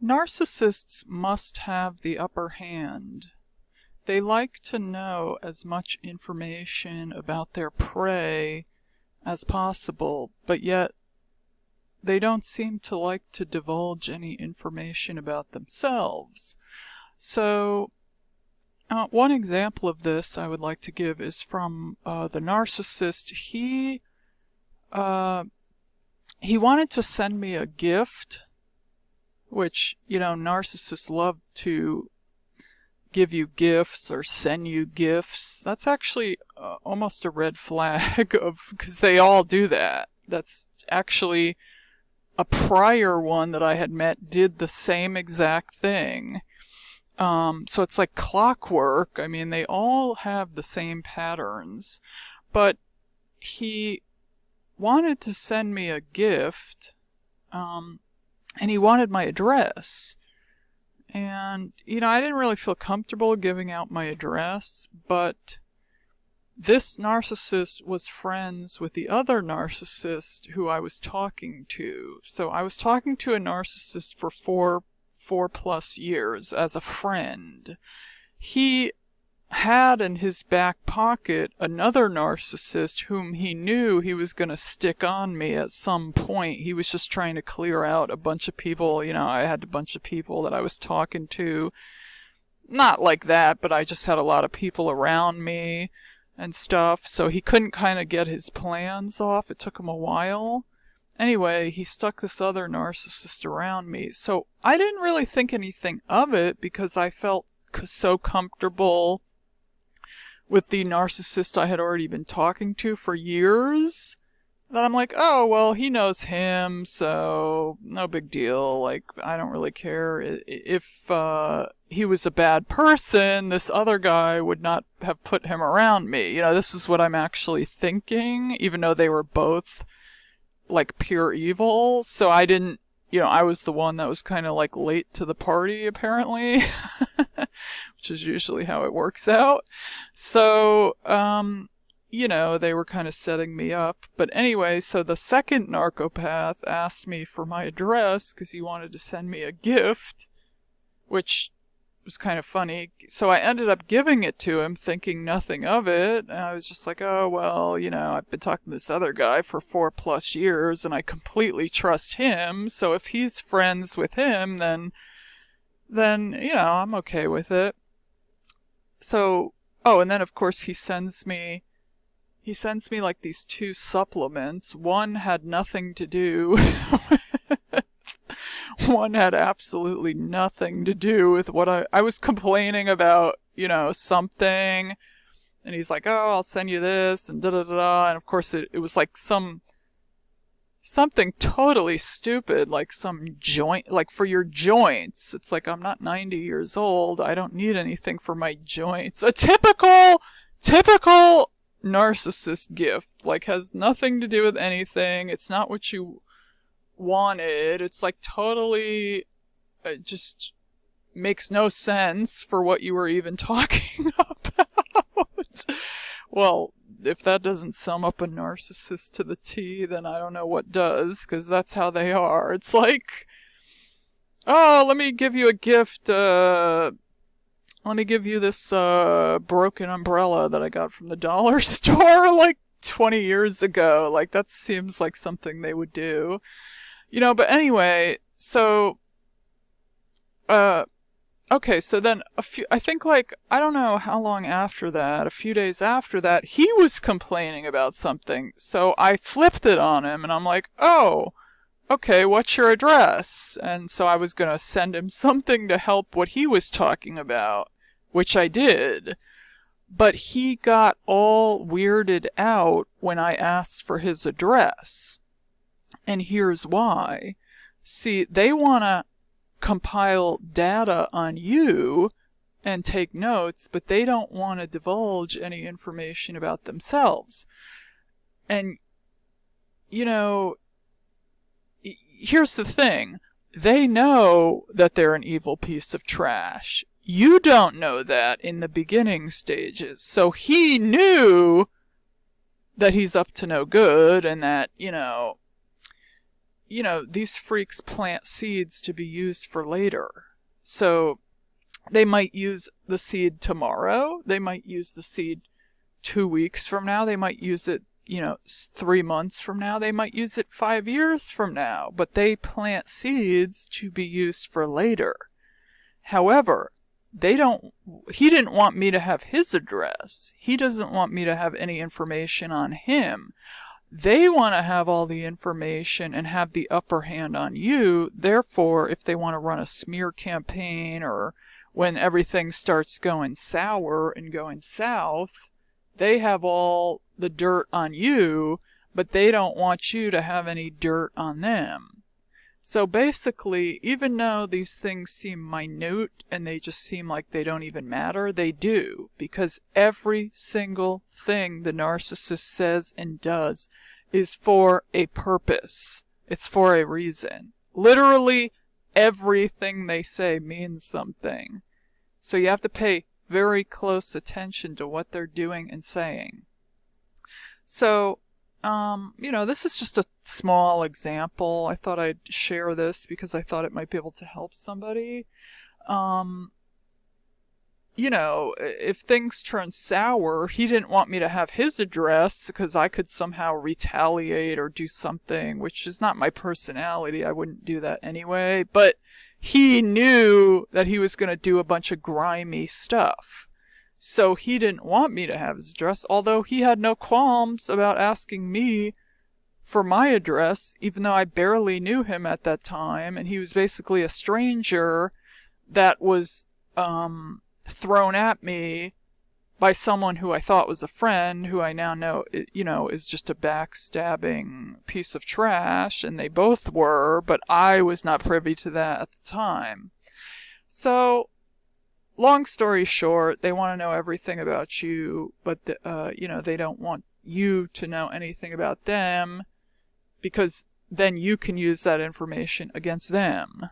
Narcissists must have the upper hand. They like to know as much information about their prey as possible, but yet they don't seem to like to divulge any information about themselves. So, one example of this I would like to give is from the narcissist. He wanted to send me a gift, which, narcissists love to give you gifts or send you gifts. That's actually almost a red flag because they all do that. That's actually a prior one that I had met did the same exact thing. So it's like clockwork. I mean, they all have the same patterns. But he wanted to send me a gift, and he wanted my address. And, I didn't really feel comfortable giving out my address, but this narcissist was friends with the other narcissist who I was talking to. So I was talking to a narcissist for four plus years as a friend. He had in his back pocket another narcissist whom he knew he was going to stick on me at some point. He was just trying to clear out a bunch of people. I had a bunch of people that I was talking to. Not like that, but I just had a lot of people around me and stuff. So he couldn't kind of get his plans off. It took him a while. Anyway, he stuck this other narcissist around me. So I didn't really think anything of it because I felt so comfortable with the narcissist I had already been talking to for years, that I'm like, oh, well, he knows him, so no big deal. Like, I don't really care. If he was a bad person, this other guy would not have put him around me. This is what I'm actually thinking, even though they were both, like, pure evil. So I didn't, I was the one that was kind of, like, late to the party, apparently. Which is usually how it works out. So, they were kind of setting me up. But anyway, so the second narcopath asked me for my address because he wanted to send me a gift, which was kind of funny. So I ended up giving it to him, thinking nothing of it. And I was just like, oh, well, I've been talking to this other guy for 4+ years, and I completely trust him. So if he's friends with him, then I'm okay with it. So, and then of course he sends me like these 2 supplements. One had nothing to do, one had absolutely nothing to do with what I was complaining about, something. And he's like, oh, I'll send you this, and da-da-da-da. And of course it was like something totally stupid, like some joint, like for your joints. It's like, I'm not 90 years old. I don't need anything for my joints. A typical narcissist gift, like has nothing to do with anything. It's not what you wanted. It's like totally, it just makes no sense for what you were even talking about. Well, if that doesn't sum up a narcissist to the T, then I don't know what does, because that's how they are. It's like, oh, let me give you a gift, let me give you this broken umbrella that I got from the dollar store like 20 years ago. Like, that seems like something they would do. But anyway, so, okay, so then I think like, I don't know how long after that, a few days after that, he was complaining about something. So I flipped it on him and I'm like, oh, okay, what's your address? And so I was going to send him something to help what he was talking about, which I did. But he got all weirded out when I asked for his address. And here's why. See, they want to compile data on you and take notes, but they don't want to divulge any information about themselves. And, here's the thing. They know that they're an evil piece of trash. You don't know that in the beginning stages. So he knew that he's up to no good and that, these freaks plant seeds to be used for later. So they might use the seed tomorrow. They might use the seed 2 weeks from now. They might use it, 3 months from now. They might use it 5 years from now. But they plant seeds to be used for later. However, he didn't want me to have his address. He doesn't want me to have any information on him. They want to have all the information and have the upper hand on you. Therefore, if they want to run a smear campaign, or when everything starts going sour and going south, they have all the dirt on you, but they don't want you to have any dirt on them. So basically, even though these things seem minute and they just seem like they don't even matter, they do, because every single thing the narcissist says and does is for a purpose. It's for a reason. Literally everything they say means something. So you have to pay very close attention to what they're doing and saying. So this is just a small example. I thought I'd share this because I thought it might be able to help somebody. If things turn sour, he didn't want me to have his address because I could somehow retaliate or do something, which is not my personality. I wouldn't do that anyway. But he knew that he was going to do a bunch of grimy stuff. So he didn't want me to have his address, although he had no qualms about asking me for my address, even though I barely knew him at that time, and he was basically a stranger that was thrown at me by someone who I thought was a friend, who I now know, is just a backstabbing piece of trash, and they both were, but I was not privy to that at the time. So, long story short, they want to know everything about you, but they don't want you to know anything about them, because then you can use that information against them.